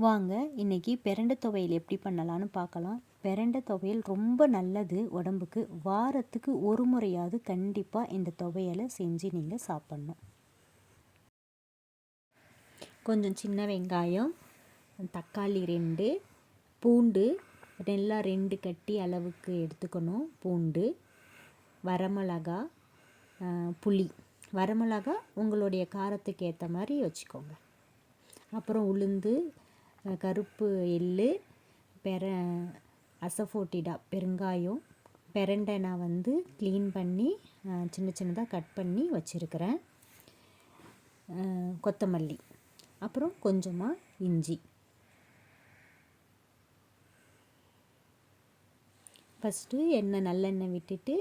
வாங்க இன்றைக்கி பிரண்டை துவையல் எப்படி பண்ணலான்னு பார்க்கலாம். பிரண்டை துவையல் ரொம்ப நல்லது உடம்புக்கு. வாரத்துக்கு ஒரு முறையாவது கண்டிப்பாக இந்த துவையலை செஞ்சு நீங்கள் சாப்பிட்ணும். கொஞ்சம் சின்ன வெங்காயம், தக்காளி 2, பூண்டு நல்லா 2 கட்டி அளவுக்கு எடுத்துக்கணும். பூண்டு, வரமிளகா, புளி. வரமிளகா உங்களுடைய காரத்துக்கு ஏற்ற மாதிரி வச்சுக்கோங்க. அப்புறம் உளுந்து, கருப்பு எள்ளு, அசஃபோட்டிடா பெருங்காயம், பிரண்டை நான் க்ளீன் பண்ணி சின்ன சின்னதாக கட் பண்ணி வச்சுருக்கிறேன். கொத்தமல்லி, அப்புறம் கொஞ்சமாக இஞ்சி. ஃபஸ்ட்டு நல்லெண்ணெய் விட்டுட்டு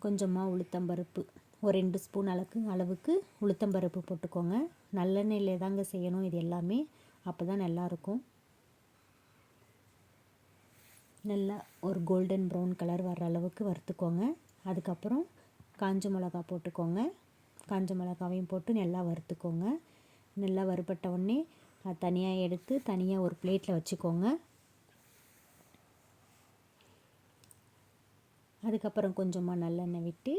கொஞ்சமாக உளுத்தம்பருப்பு, ஒரு 2 ஸ்பூன் அளவுக்கு உளுத்தம்பருப்பு போட்டுக்கோங்க. நல்லெண்ணெயில் தாங்க செய்யணும் இது எல்லாமே, அப்போ தான் நல்லாயிருக்கும். நல்லா ஒரு கோல்டன் ப்ரௌன் கலர் வர்ற அளவுக்கு வறுத்துக்கோங்க. அதுக்கப்புறம் காஞ்ச மிளகா போட்டுக்கோங்க. காஞ்ச மிளகாவையும் போட்டு நல்லா வறுத்துக்கோங்க. நல்லா வறுபட்ட உடனே தனியாக எடுத்து தனியாக ஒரு பிளேட்டில் வச்சுக்கோங்க. அதுக்கப்புறம் கொஞ்சமாக நல்லெண்ணெய் விட்டு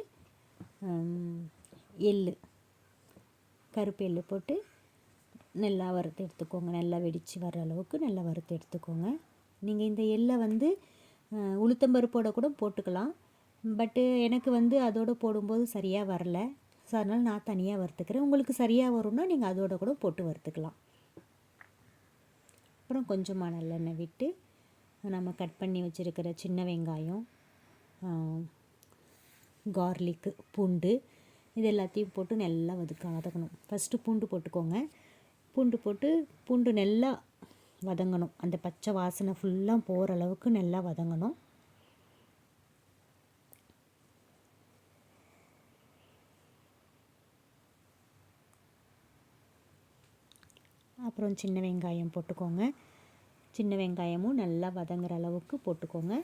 கருப்பு எள்ளு போட்டு நல்லா வறுத்து எடுத்துக்கோங்க. நல்லா வெடித்து வர அளவுக்கு நல்லா வறுத்து எடுத்துக்கோங்க. நீங்கள் இந்த எள்ளை உளுத்தம்பருப்போட கூட போட்டுக்கலாம். பட்டு எனக்கு அதோடு போடும்போது சரியாக வரல. ஸோ அதனால் நான் தனியாக வறுத்துக்கிறேன். உங்களுக்கு சரியாக வரும்னா நீங்கள் அதோட கூட போட்டு வறுத்துக்கலாம். அப்புறம் கொஞ்சமாக நல்லெண்ணெய் விட்டு நம்ம கட் பண்ணி வச்சுருக்கிற சின்ன வெங்காயம், கார்லிக்கு, பூண்டு, இது எல்லாத்தையும் போட்டு நல்லா வதக்கணும். ஃபஸ்ட்டு பூண்டு போட்டுக்கோங்க. பூண்டு நல்லா வதங்கணும். அந்த பச்சை வாசனை ஃபுல்லாக போகிற அளவுக்கு நல்லா வதங்கணும். அப்புறம் சின்ன வெங்காயம் போட்டுக்கோங்க. சின்ன வெங்காயமும் நல்லா வதங்குற அளவுக்கு போட்டுக்கோங்க.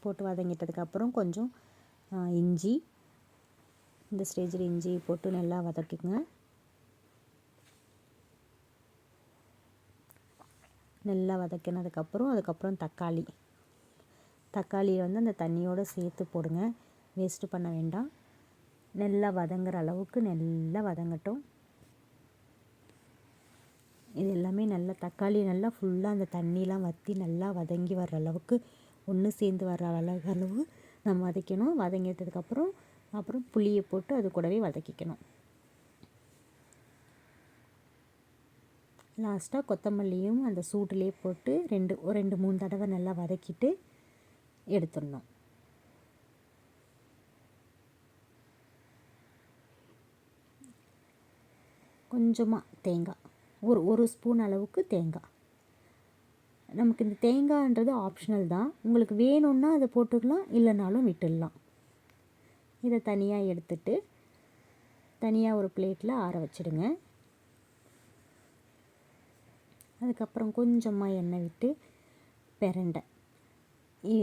போட்டு வதங்கிட்டதுக்கப்புறம் கொஞ்சம் இஞ்சி, இந்த ஸ்டேஜில் இஞ்சி போட்டு நல்லா வதக்கிங்க. நல்லா அதுக்கப்புறம் தக்காளியை அந்த தண்ணியோடு சேர்த்து போடுங்க. வேஸ்ட்டு பண்ண வேண்டாம். நல்லா வதங்குற அளவுக்கு நல்லா வதங்கட்டும். இது எல்லாமே நல்லா தக்காளி நல்லா ஃபுல்லாக அந்த தண்ணிலாம் வற்றி நல்லா வதங்கி வர்ற அளவுக்கு ஒன்று சேர்ந்து வர்ற அளவு நம்ம வதக்கணும். அப்புறம் புளியை போட்டு அது கூடவே வதக்கிக்கணும். லாஸ்ட்டாக கொத்தமல்லியும் அந்த சூட்டிலே போட்டு 2-3 தடவை நல்லா வதக்கிட்டு எடுத்துடணும். கொஞ்சமாக தேங்காய், ஒரு ஸ்பூன் அளவுக்கு தேங்காய். நமக்கு இந்த தேங்காய்ன்றது ஆப்ஷனல் தான். உங்களுக்கு வேணும்னா அதை போட்டுக்கலாம், இல்லைனாலும் விட்டுடலாம். இதை தனியாக எடுத்துட்டு தனியாக ஒரு பிளேட்டில் ஆற வச்சுடுங்க. அதுக்கப்புறம் கொஞ்சமாக எண்ணெய் விட்டு பிரண்டை,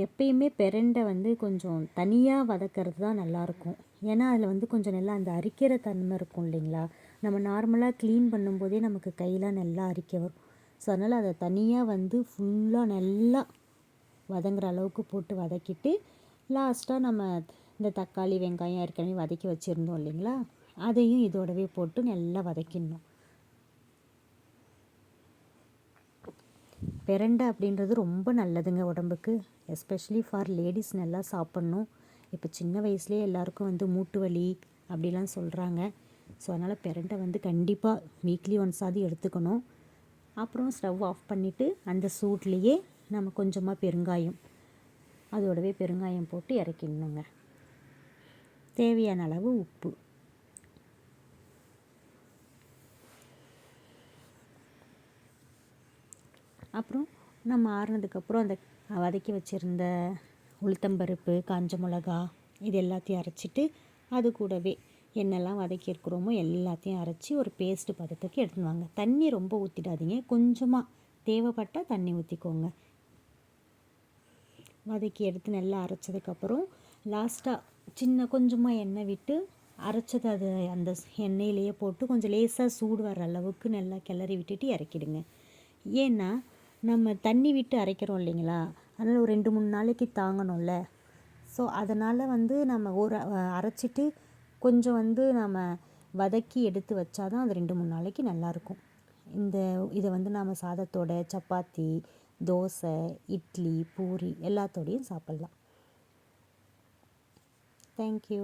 எப்பயுமே பிரண்டை கொஞ்சம் தனியாக வதக்கிறது தான் நல்லாயிருக்கும். ஏன்னா அதில் கொஞ்சம் நல்லா அந்த அரிக்கிற தன்மை இருக்கும் இல்லைங்களா. நம்ம நார்மலாக க்ளீன் பண்ணும்போதே நமக்கு கையெலாம் நல்லா அரிக்க வரும். ஸோ அதனால் அதை தனியாக ஃபுல்லாக நல்லா வதங்குற அளவுக்கு போட்டு வதக்கிட்டு லாஸ்ட்டாக நம்ம இந்த தக்காளி வெங்காயம் ஏற்கனவே வதக்கி வச்சுருந்தோம் இல்லைங்களா, அதையும் இதோடவே போட்டு நல்லா வதக்கிடணும். பிரண்டை அப்படின்றது ரொம்ப நல்லதுங்க உடம்புக்கு. எஸ்பெஷலி ஃபார் லேடிஸ் நல்லா சாப்பிட்ணும். இப்போ சின்ன வயசுலேயே எல்லாருக்கும் மூட்டு வலி அப்படிலாம் சொல்கிறாங்க. ஸோ அதனால் பிரண்டை கண்டிப்பாக வீக்லி ஒன்ஸாவது எடுத்துக்கணும். அப்புறம் ஸ்டவ் ஆஃப் பண்ணிவிட்டு அந்த சூட்லேயே நம்ம கொஞ்சமாக அதோடவே பெருங்காயம் போட்டு இறக்கிடணுங்க. தேவையான அளவு உப்பு. அப்புறம் நம்ம ஆறுனதுக்கப்புறம் அந்த வதக்கி வச்சுருந்த உளுத்தம்பருப்பு, காஞ்ச மிளகா இது எல்லாத்தையும் அரைச்சிட்டு அது கூடவே என்னெல்லாம் வதக்கியிருக்கிறோமோ எல்லாத்தையும் அரைச்சி ஒரு பேஸ்ட்டு பதத்துக்கு எடுத்துன்னு வாங்க. தண்ணி ரொம்ப ஊற்றிடாதீங்க, கொஞ்சமாக தேவைப்பட்டால் தண்ணி ஊற்றிக்கோங்க. வதக்கி எடுத்து நல்லா அரைச்சதுக்கப்புறம் லாஸ்ட்டாக கொஞ்சமாக எண்ணெய் விட்டு அரைச்சது அது அந்த எண்ணெயிலேயே போட்டு கொஞ்சம் லேசாக சூடு வர அளவுக்கு நல்லா கிளறி விட்டுட்டு இறக்கிடுங்க. ஏன்னா நம்ம தண்ணி விட்டு அரைக்கிறோம் இல்லைங்களா, அதனால் ஒரு 2-3 நாளைக்கு தாங்கணும்ல. ஸோ அதனால் வந்து நம்ம அரைச்சிட்டு கொஞ்சம் வந்து நம்ம வதக்கி எடுத்து வச்சா தான் அது 2-3 நாளைக்கு நல்லாயிருக்கும். இதை வந்து நாம் சாதத்தோட, சப்பாத்தி, தோசை, இட்லி, பூரி எல்லாத்தோடையும் சாப்பிட்லாம். தேங்க்யூ.